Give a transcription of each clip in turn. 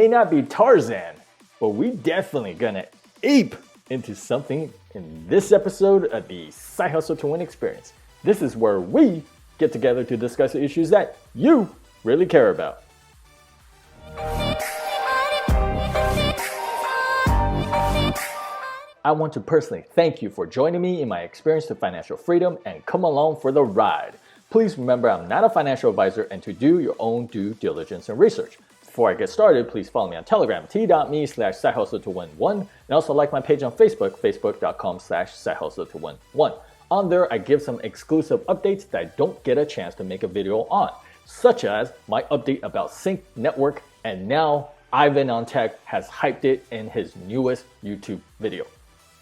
may not be Tarzan, but we definitely gonna ape into something in this episode of the Side Hustle to Win experience. This is where we get together to discuss the issues that you really care about. I want to personally thank you for joining me in my experience to financial freedom and come along for the ride. Please remember I'm not a financial advisor and to do your own due diligence and research. Before I get started, please follow me on Telegram, t.me/sidehustle2win1, and also like my page on Facebook, facebook.com/sidehustle2win1. On there, I give some exclusive updates that I don't get a chance to make a video on, such as my update about Sync Network, and now Ivan on Tech has hyped it in his newest YouTube video.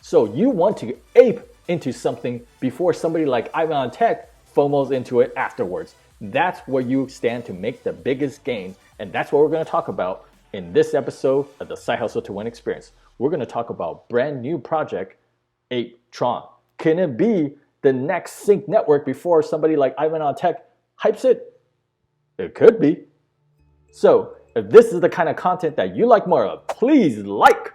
So you want to ape into something before somebody like Ivan on Tech FOMOs into it afterwards. That's where you stand to make the biggest gains, and that's what we're going to talk about in this episode of the Side Hustle to Win experience. We're going to talk about brand new project ApeTron. Can it be the next Sync Network before somebody like Ivan on Tech hypes it? It could be. So if this is the kind of content that you like more of, please like,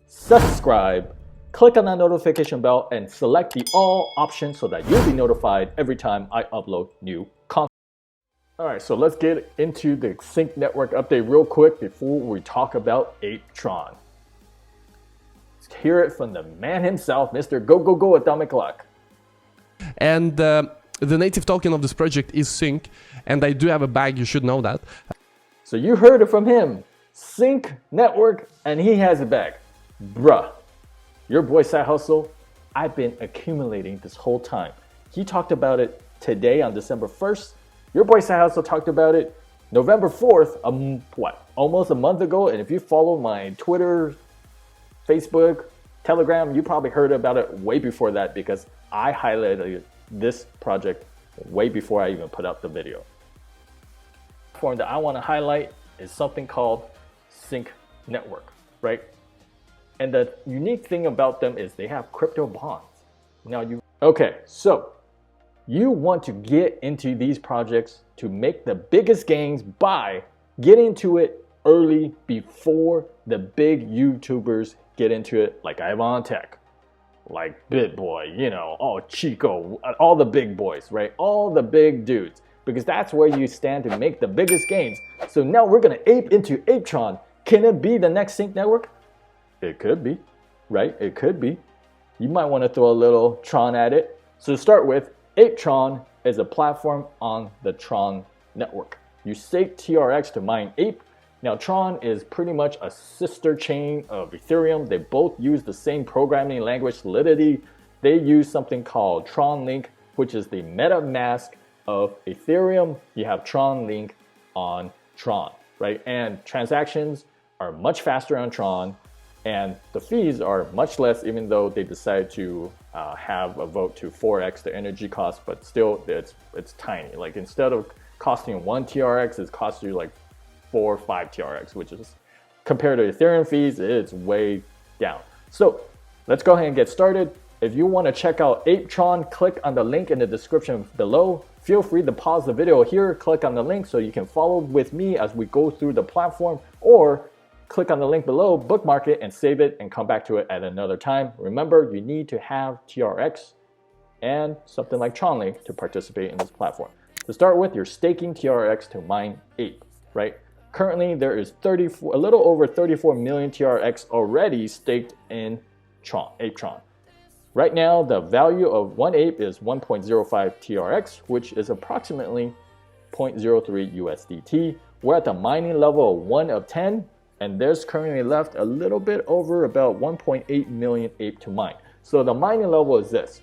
subscribe, click on that notification bell, and select the all option so that you'll be notified every time I upload new content. Alright, so let's get into the Sync Network update real quick before we talk about ApeTron. Let's hear it from the man himself, Mr. Go Atomic Clock. And the native token of this project is Sync, and I do have a bag, you should know that. So you heard it from him, Sync Network, and he has a bag. Bruh. Your boy Side Hustle, I've been accumulating this whole time. He talked about it today on December 1st. Your boy Side Hustle talked about it November 4th, almost a month ago. And if you follow my Twitter, Facebook, Telegram, you probably heard about it way before that because I highlighted this project way before I even put up the video. The platform that I want to highlight is something called Sync Network, right? And the unique thing about them is they have crypto bonds. Okay, so you want to get into these projects to make the biggest gains by getting into it early before the big YouTubers get into it, like Ivan Tech, like BitBoy, Chico, all the big boys, right? All the big dudes, because that's where you stand to make the biggest gains. So now we're gonna ape into ApeTron. Can it be the next Sync Network? It could be, right? It could be. You might want to throw a little Tron at it. So to start with, ApeTron is a platform on the Tron network. You stake TRX to mine Ape. Now Tron is pretty much a sister chain of Ethereum. They both use the same programming language, Solidity. They use something called Tron Link, which is the MetaMask of Ethereum. You have Tron Link on Tron, right? And transactions are much faster on Tron. And the fees are much less, even though they decided to have a vote to 4x the energy cost, but still it's tiny. Like instead of costing 1 TRX, it costs you like 4 or 5 TRX, which is compared to Ethereum fees, it's way down. So let's go ahead and get started. If you want to check out ApeTron, click on the link in the description below. Feel free to pause the video here, click on the link so you can follow with me as we go through the platform, or click on the link below, bookmark it, and save it and come back to it at another time. Remember, you need to have TRX and something like Tron Link to participate in this platform. To start with, you're staking TRX to mine Ape, right? Currently, there is a little over 34 million TRX already staked in ApeTron. Right now, the value of one Ape is 1.05 TRX, which is approximately 0.03 USDT. We're at the mining level of 1 of 10, and there's currently left a little bit over about 1.8 million Ape to mine. So the mining level is this.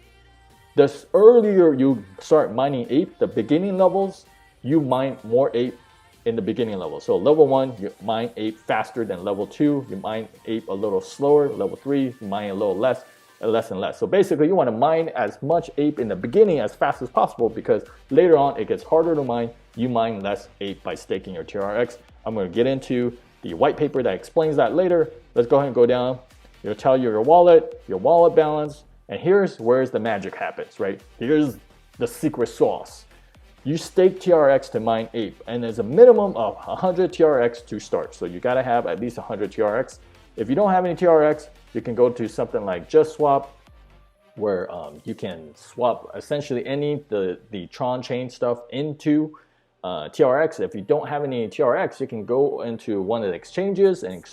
The earlier you start mining Ape, the beginning levels, you mine more Ape in the beginning level. So level 1, you mine Ape faster than level 2. You mine Ape a little slower. Level 3, you mine a little less and less. So basically, you want to mine as much Ape in the beginning as fast as possible because later on it gets harder to mine. You mine less Ape by staking your TRX. I'm going to get into the white paper that explains that later. Let's go ahead and go down. It'll tell you your wallet balance, and here's where the magic happens, right? Here's the secret sauce. you stake TRX to mine APE, and there's a minimum of 100 TRX to start. So you gotta have at least 100 TRX. If you don't have any TRX, you can go to something like Just Swap, where you can swap essentially the Tron chain stuff into TRX. If you don't have any TRX, you can go into one of the exchanges and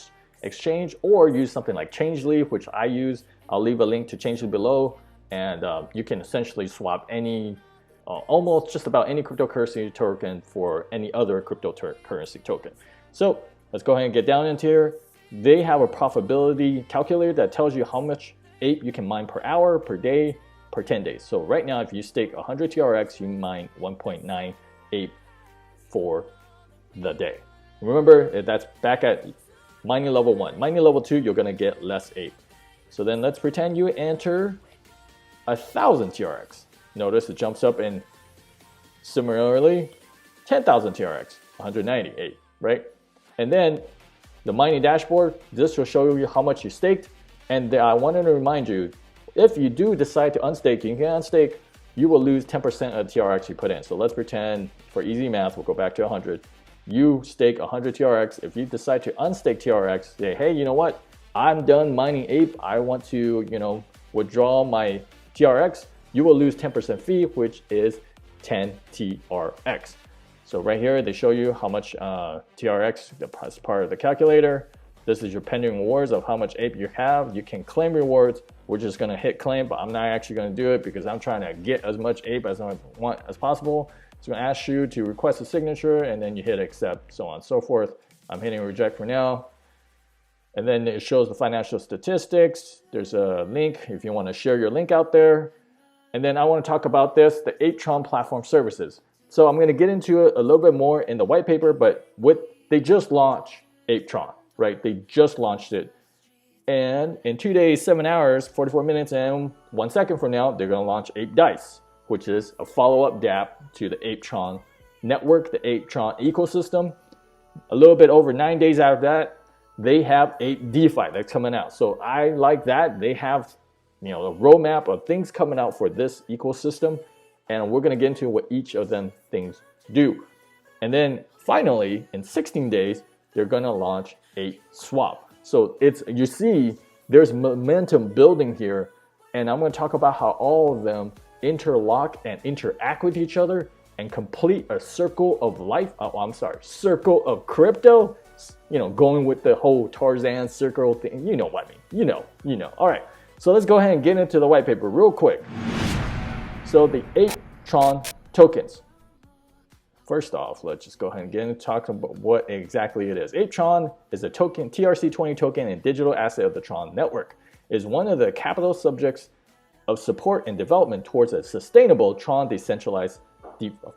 exchange, or use something like Changely, which I use. I'll leave a link to Changely below, and you can essentially swap any, almost just about any cryptocurrency token for any other cryptocurrency token. So let's go ahead and get down into here. They have a profitability calculator that tells you how much APE you can mine per hour, per day, per 10 days. So right now, if you stake 100 TRX, you mine 1.9 APE for the day. Remember, that's back at mining level 1. Mining level 2, you're gonna get less APE. So then let's pretend you enter 1,000 TRX. Notice it jumps up in similarly 10,000 TRX, 198, right? And then the mining dashboard, this will show you how much you staked. And I wanted to remind you, if you do decide to unstake, you can unstake, you will lose 10% of the TRX you put in. So let's pretend, for easy math, we'll go back to 100. You stake 100 TRX. If you decide to unstake TRX, say, hey, you know what? I'm done mining APE. I want to, withdraw my TRX. You will lose 10% fee, which is 10 TRX. So right here, they show you how much TRX as part of the calculator. This is your pending rewards of how much APE you have. You can claim rewards. We're just gonna hit claim, but I'm not actually gonna do it because I'm trying to get as much APE as I want as possible. It's gonna ask you to request a signature, and then you hit accept, so on and so forth. I'm hitting reject for now. And then it shows the financial statistics. There's a link if you wanna share your link out there. And then I wanna talk about this, the ApeTron platform services. So I'm gonna get into it a little bit more in the white paper, but they just launched ApeTron, right? They just launched it. And in 2 days, 7 hours, 44 minutes, and 1 second from now, they're gonna launch ApeDice, which is a follow-up dApp to the ApeTron network, the ApeTron ecosystem. A little bit over 9 days after that, they have Ape DeFi that's coming out. So I like that. They have, a roadmap of things coming out for this ecosystem, and we're gonna get into what each of them things do. And then finally, in 16 days, they're gonna launch Ape Swap. So you see, there's momentum building here, and I'm gonna talk about how all of them interlock and interact with each other and complete a circle of life. Circle of crypto. Going with the whole Tarzan circle thing. You know what I mean. You know. All right. So let's go ahead and get into the white paper real quick. So the ApeTron tokens. First off, let's just go ahead and get into talking about what exactly it is. ApeTron is a token, TRC20 token and digital asset of the Tron network. It is one of the capital subjects of support and development towards a sustainable Tron decentralized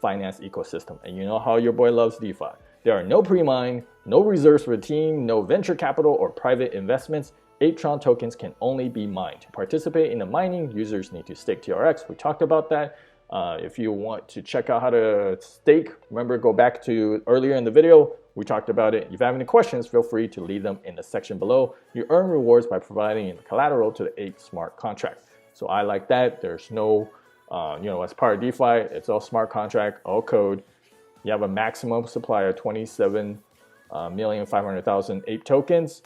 finance ecosystem. And you know how your boy loves DeFi. There are no pre-mine, no reserves for the team, no venture capital or private investments. ApeTron tokens can only be mined. To participate in the mining, users need to stake TRX. We talked about that. If you want to check out how to stake, remember, go back to earlier in the video. We talked about it. If you have any questions, feel free to leave them in the section below. You earn rewards by providing collateral to the Ape smart contract. So I like that. There's no, as part of DeFi, it's all smart contract, all code. You have a maximum supply of 27,500,000 Ape tokens.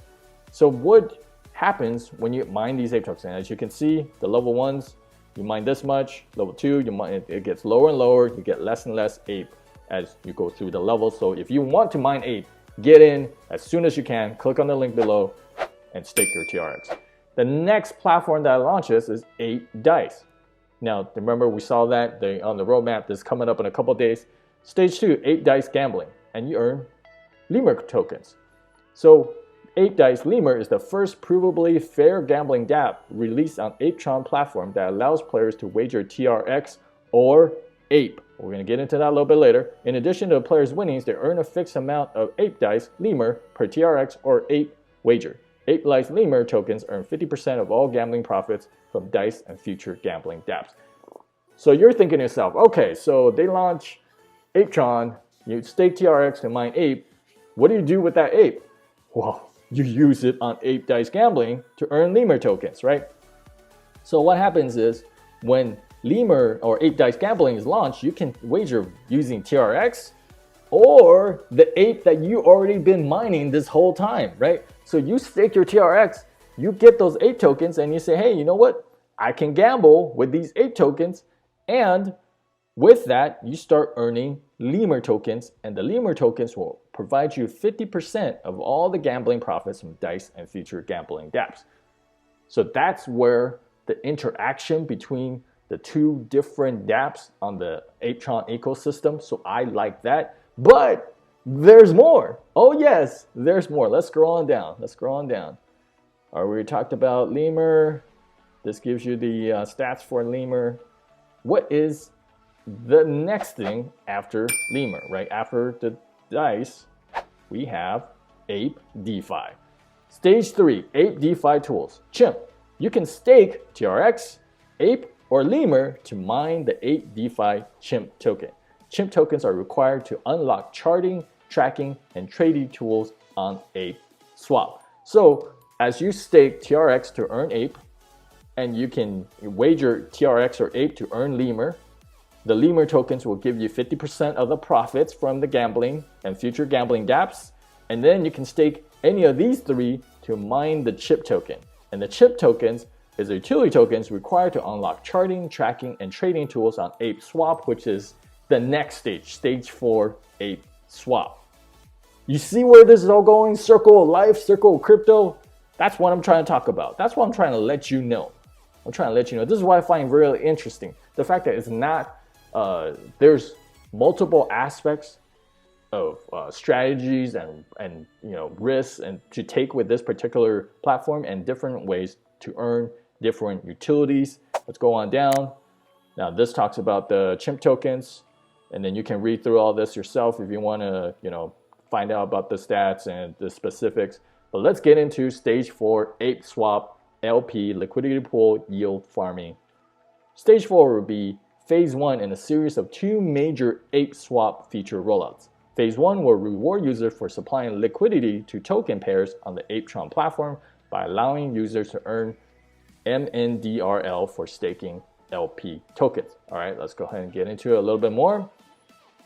So what happens when you mine these Ape tokens? And as you can see, the level 1s, you mine this much. Level 2, it gets lower and lower. You get less and less Ape as you go through the levels. So if you want to mine Ape, get in as soon as you can. Click on the link below and stake your TRX. The next platform that launches is ApeDice. Now, remember we saw that on the roadmap. This is coming up in a couple of days. Stage 2, ApeDice gambling, and you earn Lemur tokens. So ApeDice Lemur is the first provably fair gambling dApp released on ApeTron platform that allows players to wager TRX or Ape. We're going to get into that a little bit later. In addition to the players' winnings, they earn a fixed amount of ApeDice Lemur per TRX or Ape wager. ApeDice Lemur tokens earn 50% of all gambling profits from Dice and future gambling dApps. So you're thinking to yourself, okay, so they launch ApeTron, you stake TRX to mine Ape. What do you do with that Ape? Well, you use it on ApeDice gambling to earn Lemur tokens, right? So what happens is when Lemur or Ape Dice Gambling is launched, you can wager using TRX or the ape that you already been mining this whole time, right? So you stake your TRX, you get those ape tokens, and you say, hey, you know what? I can gamble with these ape tokens, and with that, you start earning Lemur tokens, and the Lemur tokens will provide you 50% of all the gambling profits from dice and future gambling dApps. So that's where the interaction between the two different dApps on the ApeTron ecosystem. So I like that. But there's more. Oh yes, there's more. Let's scroll on down. All right, we talked about Lemur. This gives you the stats for Lemur. What is the next thing after Lemur, right? After the dice, we have Ape DeFi. Stage 3, Ape DeFi tools. Chimp. You can stake TRX, Ape, or Lemur to mine the Ape DeFi Chimp token. Chimp tokens are required to unlock charting, tracking, and trading tools on Ape Swap. So as you stake TRX to earn Ape, and you can wager TRX or Ape to earn Lemur, the Lemur tokens will give you 50% of the profits from the gambling and future gambling dApps. And then you can stake any of these three to mine the chip token. And the chip tokens is the utility tokens required to unlock charting, tracking, and trading tools on Ape Swap, which is the next stage, stage 4, Ape Swap. You see where this is all going? Circle of life, circle of crypto. That's what I'm trying to talk about. That's what I'm trying to let you know. This is what I find really interesting. The fact that it's not, there's multiple aspects of strategies and risks and to take with this particular platform, and different ways to earn different utilities. Let's go on down. Now this talks about the chimp tokens, and then you can read through all this yourself if you want to, find out about the stats and the specifics. But let's get into stage 4 Ape Swap LP liquidity pool yield farming. Stage 4 will be phase 1 in a series of 2 major Ape Swap feature rollouts. Phase 1 will reward users for supplying liquidity to token pairs on the ApeTron platform by allowing users to earn MNDRL for staking LP tokens. All right, let's go ahead and get into it a little bit more.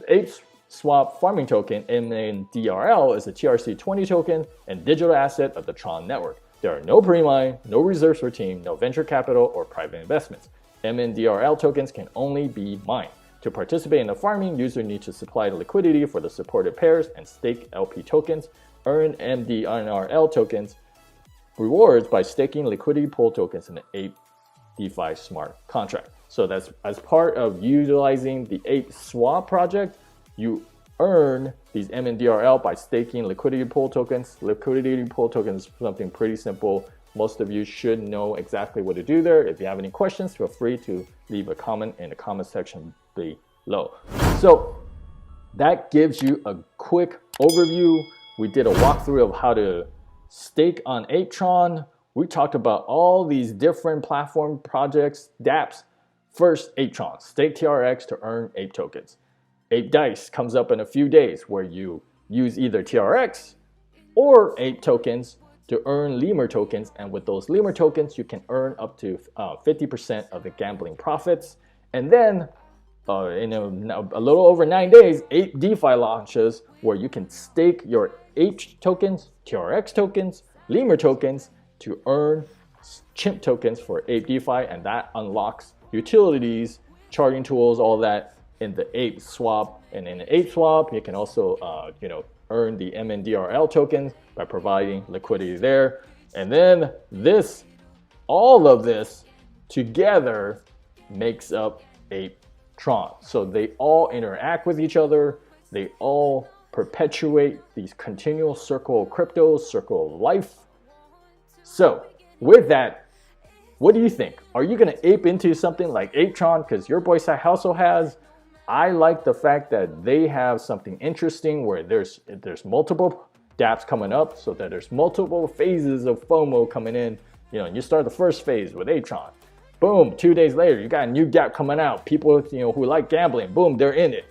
The Ape Swap farming token, MNDRL, is a TRC20 token and digital asset of the Tron network. There are no pre-mine, no reserves for team, no venture capital or private investments. MNDRL tokens can only be mined. To participate in the farming, users need to supply the liquidity for the supported pairs and stake LP tokens, earn MNDRL tokens, rewards by staking liquidity pool tokens in the Ape DeFi smart contract. So that's as part of utilizing the Ape Swap project, you earn these MNDRL by staking liquidity pool tokens. Liquidity pool tokens is something pretty simple. Most of you should know exactly what to do there. If you have any questions, feel free to leave a comment in the comment section below. So that gives you a quick overview. We did a walkthrough of how to stake on ApeTron. We talked about all these different platform projects, dApps. First, ApeTron, stake TRX to earn Ape tokens. Ape Dice comes up in a few days where you use either TRX or Ape tokens to earn Lemur tokens, and with those Lemur tokens, you can earn up to 50% of the gambling profits. And then in a little over 9 days, Ape DeFi launches where you can stake your Ape tokens, TRX tokens, Lemur tokens to earn chimp tokens for Ape DeFi, and that unlocks utilities, charting tools, all that in the Ape Swap. And in the Ape Swap, you can also earn the MNDRL tokens by providing liquidity there. And then all of this together makes up ApeTron. So they all interact with each other. They all perpetuate these continual circle of crypto, circle of life. So with that, what do you think? Are you going to ape into something like ApeTron? Because your boy SideHustle has. I like the fact that they have something interesting where there's multiple dApps coming up, so that there's multiple phases of FOMO coming in. You start the first phase with ApeTron. Boom, 2 days later, you got a new dApp coming out. People who like gambling, boom, they're in it.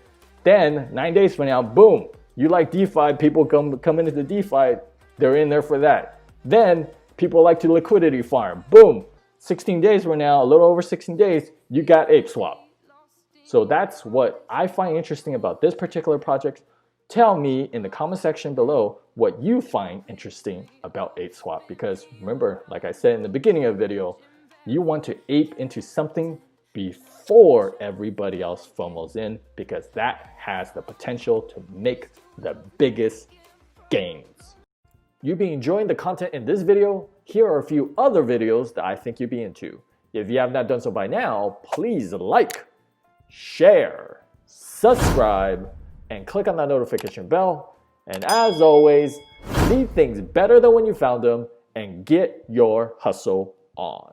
Then 9 days from now, boom, you like DeFi, people come into the DeFi, they're in there for that. Then people like to liquidity farm. Boom, 16 days from now, a little over 16 days, you got ApeSwap. So that's what I find interesting about this particular project. Tell me in the comment section below what you find interesting about ApeSwap, because remember, like I said in the beginning of the video, you want to ape into something before everybody else FOMOs in, because that has the potential to make the biggest gains. You've been enjoying the content in this video? Here are a few other videos that I think you'd be into. If you have not done so by now, please like, share, subscribe, and click on that notification bell. And as always, leave things better than when you found them and get your hustle on.